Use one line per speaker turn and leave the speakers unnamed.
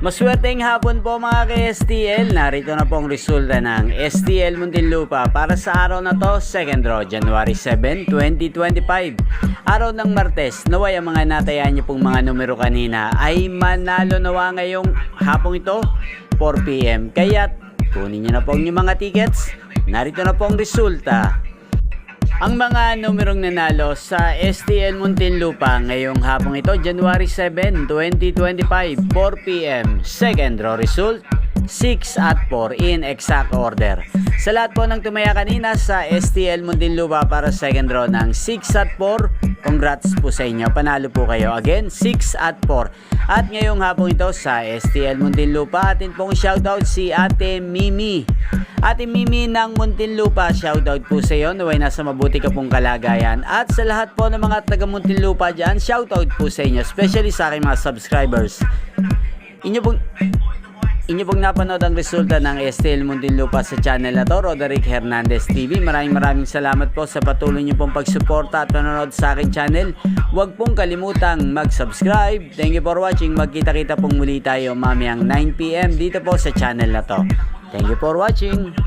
Maswerteng hapon po mga ka-STL. Narito na po ang resulta ng STL Muntinlupa para sa araw na to, second draw, January 7, 2025. Araw ng Martes, naway ang mga natayaan niyo pong mga numero kanina ay manalo nawa ngayong hapong ito, 4 PM. Kaya kunin niyo na po ang inyong mga tickets. Narito na po ang resulta. Ang mga numerong nanalo sa STL Muntinlupa ngayong hapong ito, January 7, 2025, 4 PM. Second draw result, 6 at 4 in exact order. Sa lahat po ng tumaya kanina sa STL Muntinlupa para second draw ng 6 at 4, congrats po sa inyo. Panalo po kayo. Again, 6 at 4. At ngayong hapong ito sa STL Muntinlupa, atin pong shoutout si Ate Mimi. Ate Mimi ng Muntinlupa, shoutout po sa iyo. Naway nasa mabuti ka pong kalagayan. At sa lahat po ng mga taga Muntinlupa dyan, shoutout po sa inyo. Especially sa aking mga subscribers. Inyo pong napanood ang resulta ng STL Muntinlupa sa channel na to, Roderick Hernandez TV. Maraming salamat po sa patuloy niyo pong pagsuporta at panonood sa aking channel. Huwag pong kalimutang mag-subscribe. Thank you for watching. Magkita-kita pong muli tayo mamayang 9 PM dito po sa channel na to. Thank you for watching.